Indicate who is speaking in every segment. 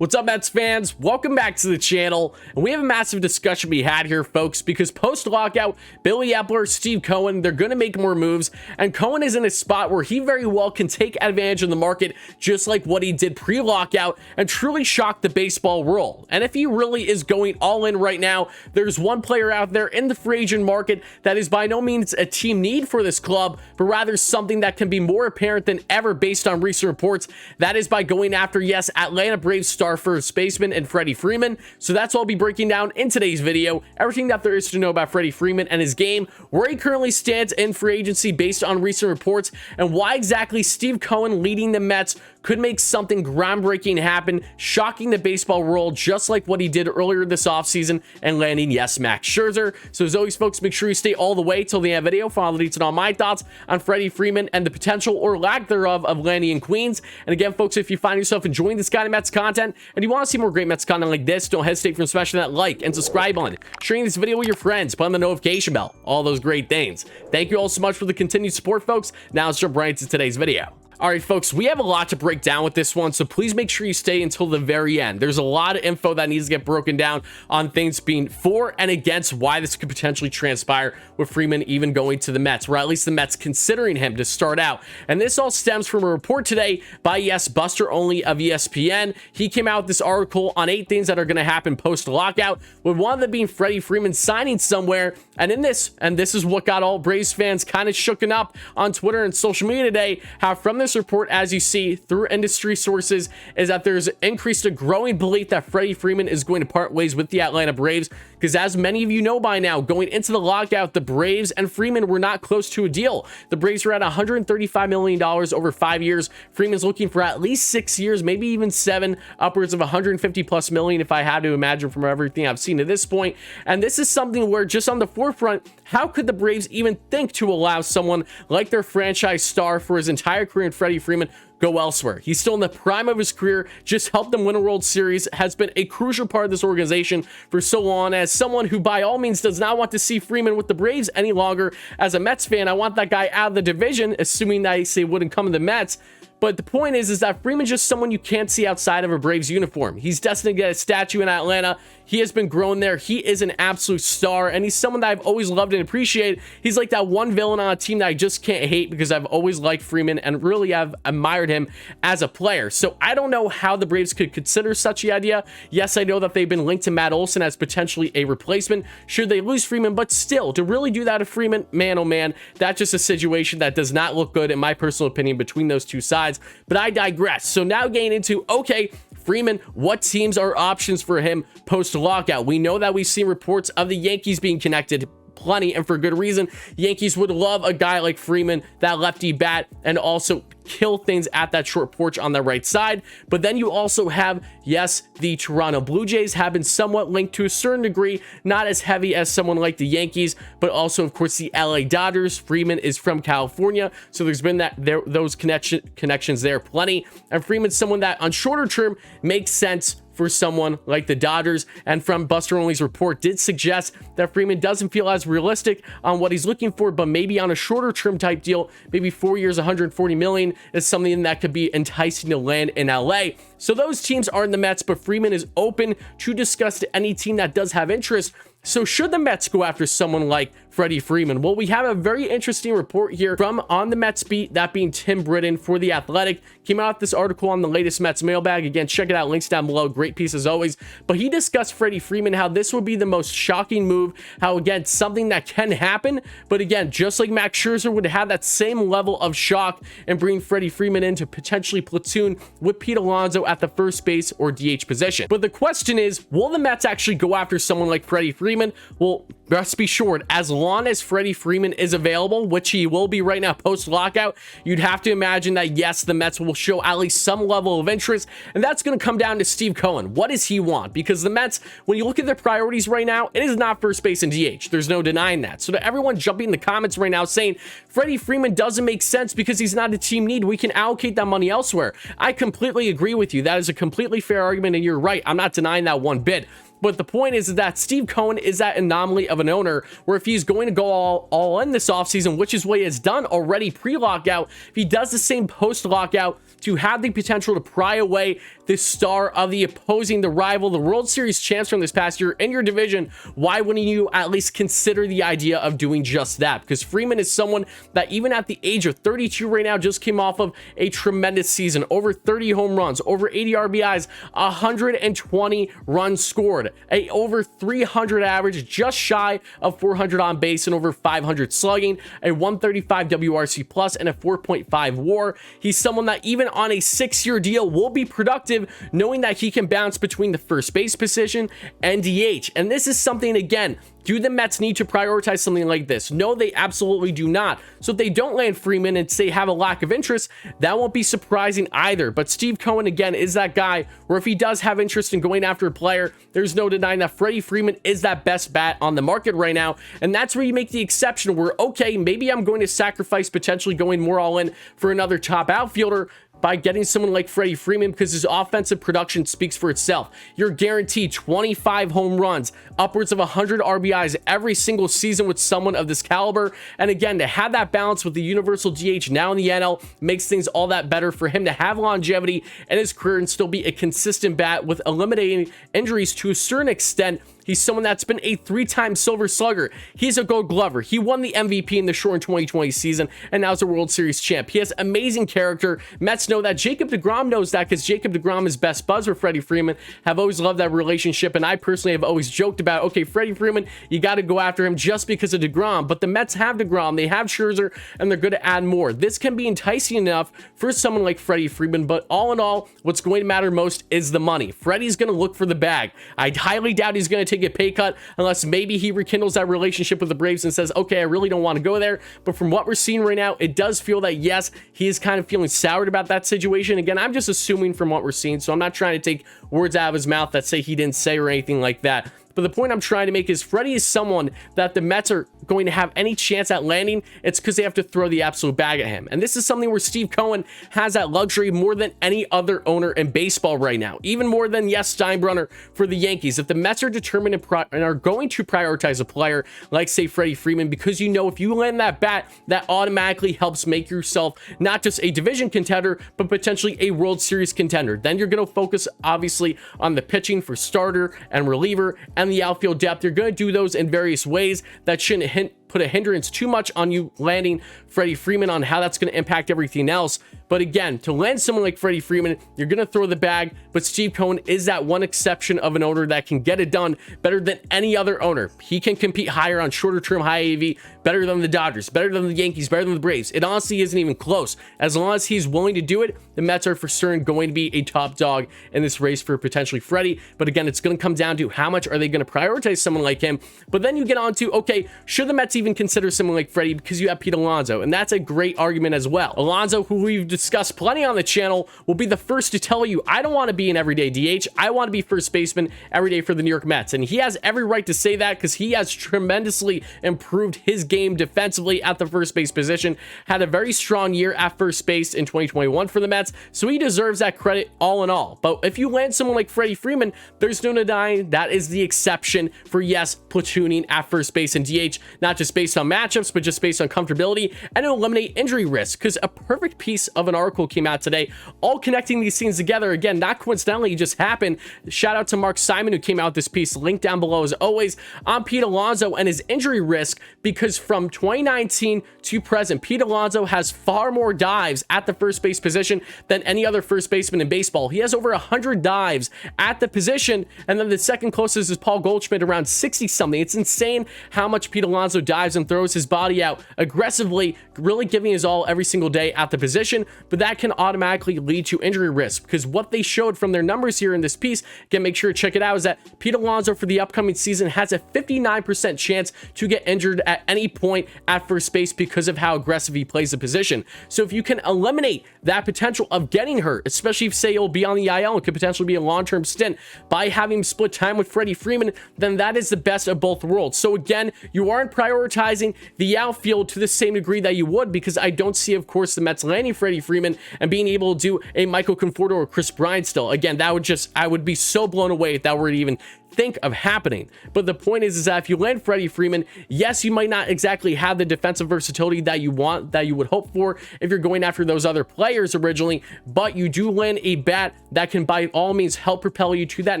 Speaker 1: What's up, Mets fans? Welcome back to the channel. And we have a massive discussion to be had here, folks, because post-lockout, Billy Epler, Steve Cohen, they're going to make more moves. And Cohen is in a spot where he very well can take advantage of the market, just like what he did pre-lockout, and truly shock the baseball world. And if he really is going all in right now, there's one player out there in the free agent market that is by no means a team need for this club, but rather something that can be more apparent than ever based on recent reports. That is by going after, yes, Atlanta Braves star first baseman and Freddie Freeman. So that's what I'll be breaking down in today's video. Everything that there is to know about Freddie Freeman and his game, where he currently stands in free agency based on recent reports, and why exactly Steve Cohen leading the Mets could make something groundbreaking happen, shocking the baseball world, just like what he did earlier this offseason and landing, yes, Max Scherzer. So as always, folks, make sure you stay all the way till the end of the video for all the details on my thoughts on Freddie Freeman and the potential or lack thereof of landing in Queens. And again, folks, if you find yourself enjoying this kind of Mets content and you want to see more great Mets content like this, don't hesitate from smashing that like and subscribe button, sharing this video with your friends, put on the notification bell, all those great things. Thank you all so much for the continued support, folks. Now let's jump right into today's video. All right, folks, we have a lot to break down with this one, so please make sure you stay until the very end. There's a lot of info that needs to get broken down on things being for and against why this could potentially transpire with Freeman even going to the Mets, or at least the Mets considering him to start out. And this all stems from a report today by, yes, Buster Olney of ESPN. He came out with this article on 8 things that are going to happen post-lockout, with one of them being Freddie Freeman signing somewhere. And this is what got all Braves fans kind of shooken up on Twitter and social media today, how from this report, as you see through industry sources, is that there's increased a growing belief that Freddie Freeman is going to part ways with the Atlanta Braves, because as many of you know by now, going into the lockout, the Braves and Freeman were not close to a deal. The Braves were at $135 million over 5 years. Freeman's looking for at least 6 years, maybe even 7, upwards of 150 plus million, if I had to imagine from everything I've seen to this point. And this is something where, just on the forefront, how could the Braves even think to allow someone like their franchise star for his entire career in Freddie Freeman go elsewhere? He's still in the prime of his career, just helped them win a World Series, has been a crucial part of this organization for so long. As someone who by all means does not want to see Freeman with the Braves any longer, as a Mets fan, I want that guy out of the division, assuming that he wouldn't come to the Mets. But the point is that Freeman's just someone you can't see outside of a Braves uniform. He's destined to get a statue in Atlanta. He has been grown there. He is an absolute star, and he's someone that I've always loved and appreciated. He's like that one villain on a team that I just can't hate, because I've always liked Freeman and really have admired him as a player. So I don't know how the Braves could consider such the idea. Yes, I know that they've been linked to Matt Olson as potentially a replacement should they lose Freeman, but still, to really do that to Freeman, man, oh man, that's just a situation that does not look good, in my personal opinion, between those two sides. But I digress. So now getting into, okay, Freeman, what teams are options for him post-lockout? We know that we've seen reports of the Yankees being connected plenty, and for good reason. Yankees would love a guy like Freeman, that lefty bat, and also kill things at that short porch on the right side. But then you also have, yes, the Toronto Blue Jays have been somewhat linked to a certain degree, not as heavy as someone like the Yankees, but also, of course, the LA Dodgers. Freeman is from California, so there's been those connections there plenty. And Freeman's someone that on shorter term makes sense for someone like the Dodgers. And from Buster Olney's report did suggest that Freeman doesn't feel as realistic on what he's looking for, but maybe on a shorter term type deal, maybe 4 years, 140 million is something that could be enticing to land in LA. So those teams aren't the Mets, but Freeman is open to discuss to any team that does have interest. So should the Mets go after someone like Freddie Freeman? Well, we have a very interesting report here from on the Mets beat, that being Tim Britton for The Athletic. Came out with this article on the latest Mets mailbag. Again, check it out, links down below. Great piece as always. But he discussed Freddie Freeman, how this would be the most shocking move, how, again, something that can happen, but again, just like Max Scherzer would have that same level of shock and bring Freddie Freeman in to potentially platoon with Pete Alonso at the first base or DH position. But the question is, will the Mets actually go after someone like Freddie Freeman? Well, rest be assured, as long as Freddie Freeman is available, which he will be right now post-lockout, you'd have to imagine that, yes, the Mets will show at least some level of interest, and that's going to come down to Steve Cohen. What does he want? Because the Mets, when you look at their priorities right now, it is not first base and DH. There's no denying that. So to everyone jumping in the comments right now saying Freddie Freeman doesn't make sense because he's not a team need, we can allocate that money elsewhere, I completely agree with you. That is a completely fair argument, and you're right. I'm not denying that one bit. But the point is that Steve Cohen is that anomaly of an owner where if he's going to go all in this offseason, which is what he has done already pre-lockout, if he does the same post-lockout to have the potential to pry away the star of the opposing, the rival, the World Series champs from this past year in your division, why wouldn't you at least consider the idea of doing just that? Because Freeman is someone that even at the age of 32 right now just came off of a tremendous season, over 30 home runs, over 80 RBIs, 120 runs scored, a over 300 average, just shy of 400 on base and over 500 slugging, a 135 WRC plus and a 4.5 WAR. He's someone that even on a 6-year deal will be productive, knowing that he can bounce between the first base position and DH. And this is something, again, do the Mets need to prioritize something like this? No, they absolutely do not. So if they don't land Freeman and say have a lack of interest, that won't be surprising either. But Steve Cohen, again, is that guy where if he does have interest in going after a player, there's no denying that Freddie Freeman is that best bat on the market right now. And that's where you make the exception where, okay, maybe I'm going to sacrifice potentially going more all in for another top outfielder by getting someone like Freddie Freeman because his offensive production speaks for itself. You're guaranteed 25 home runs, upwards of 100 RBIs every single season with someone of this caliber. And again, to have that balance with the universal DH now in the NL makes things all that better for him to have longevity in his career and still be a consistent bat with eliminating injuries to a certain extent. He's someone that's been a 3-time Silver Slugger. He's a Gold Glover. He won the MVP in the shortened 2020 season and now is a World Series champ. He has amazing character. Mets know that. Jacob deGrom knows that because Jacob deGrom is best buds with Freddie Freeman. Have always loved that relationship, and I personally have always joked about, okay, Freddie Freeman, you got to go after him just because of deGrom, but the Mets have deGrom, they have Scherzer, and they're going to add more. This can be enticing enough for someone like Freddie Freeman, but all in all, what's going to matter most is the money. Freddie's going to look for the bag. I highly doubt he's going to take a pay cut unless maybe he rekindles that relationship with the Braves and says, okay, I really don't want to go there. But from what we're seeing right now, it does feel that yes, he is kind of feeling soured about that situation. Again, I'm just assuming from what we're seeing, so I'm not trying to take words out of his mouth that say he didn't say or anything like that. But the point I'm trying to make is Freddie is someone that the Mets are going to have any chance at landing. It's because they have to throw the absolute bag at him. And this is something where Steve Cohen has that luxury more than any other owner in baseball right now. Even more than, yes, Steinbrenner for the Yankees. If the Mets are determined and are going to prioritize a player like, say, Freddie Freeman, because you know if you land that bat, that automatically helps make yourself not just a division contender, but potentially a World Series contender. Then you're going to focus, obviously, on the pitching for starter and reliever and the outfield depth. You're going to do those in various ways that shouldn't put a hindrance too much on you landing Freddie Freeman on how that's going to impact everything else. But again, to land someone like Freddie Freeman, you're going to throw the bag, but Steve Cohen is that one exception of an owner that can get it done better than any other owner. He can compete higher on shorter term high AV, better than the Dodgers, better than the Yankees, better than the Braves. It honestly isn't even close. As long as he's willing to do it, the Mets are for certain going to be a top dog in this race for potentially Freddie. But again, it's going to come down to how much are they going to prioritize someone like him. But then you get on to, okay, should the Mets even consider someone like Freddie because you have Pete Alonso? And that's a great argument as well. Alonso, who we've discussed plenty on the channel, will be the first to tell you, I don't want to be an everyday DH. I want to be first baseman every day for the New York Mets. And he has every right to say that because he has tremendously improved his game defensively at the first base position. Had a very strong year at first base in 2021 for the Mets, so he deserves that credit all in all. But if you land someone like Freddie Freeman, there's no denying that is the exception for, yes, platooning at first base and DH, not just based on matchups, but just based on comfortability and to eliminate injury risk. Because a perfect piece of an article came out today, all connecting these things together. Again, not coincidentally, it just happened. Shout out to Mark Simon, who came out with this piece, linked down below as always, on Pete Alonso and his injury risk, because from 2019 to present, Pete Alonso has far more dives at the first base position than any other first baseman in baseball. He has over 100 dives at the position, and then the second closest is Paul Goldschmidt, around 60 something. It's insane how much Pete Alonso dives and throws his body out aggressively, really giving his all every single day at the position. But that can automatically lead to injury risk, because what they showed from their numbers here in this piece, again, make sure to check it out, is that Pete Alonso for the upcoming season has a 59% chance to get injured at any point at first base because of how aggressive he plays the position. So if you can eliminate that potential of getting hurt, especially if, say, he'll be on the IL and could potentially be a long-term stint, by having him split time with Freddie Freeman, then that is the best of both worlds. So again, you aren't prioritizing the outfield to the same degree that you would, because I don't see, of course, the Mets landing Freddie Freeman and being able to do a Michael Conforto or Chris Bryant still. Again, that would just, I would be so blown away if that were to even think of happening. But the point is that if you land Freddie Freeman, yes, you might not exactly have the defensive versatility that you want, that you would hope for if you're going after those other players originally, but you do land a bat that can by all means help propel you to that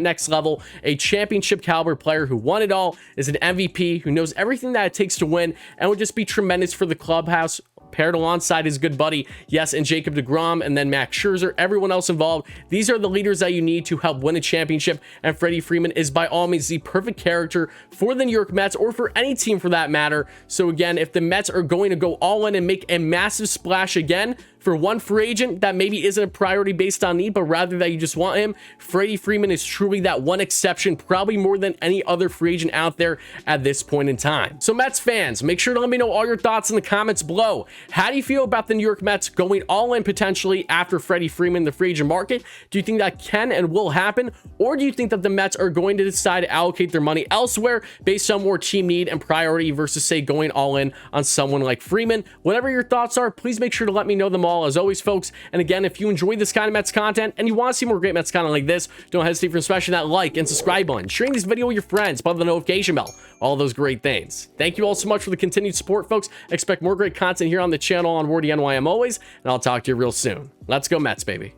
Speaker 1: next level, a championship caliber player who won it all, is an MVP, who knows everything that it takes to win, and would just be tremendous for the clubhouse, paired alongside his good buddy, yes, and Jacob deGrom, and then Max Scherzer, everyone else involved. These are the leaders that you need to help win a championship, and Freddie Freeman is by all means the perfect character for the New York Mets, or for any team for that matter. So again, if the Mets are going to go all in and make a massive splash again for one free agent that maybe isn't a priority based on need, but rather that you just want him, Freddie Freeman is truly that one exception, probably more than any other free agent out there at this point in time. So Mets fans, make sure to let me know all your thoughts in the comments below. How do you feel about the New York Mets going all in potentially after Freddie Freeman, the free agent market? Do you think that can and will happen? Or do you think that the Mets are going to decide to allocate their money elsewhere based on more team need and priority versus, say, going all in on someone like Freeman? Whatever your thoughts are, please make sure to let me know them all as always, folks. And again, if you enjoy this kind of Mets content and you want to see more great Mets content like this, don't hesitate for smashing that like and subscribe button, sharing this video with your friends, button the notification bell, all those great things. Thank you all so much for the continued support, folks. Expect more great content here on the channel on WardyNYM always, and I'll talk to you real soon. Let's go Mets, baby.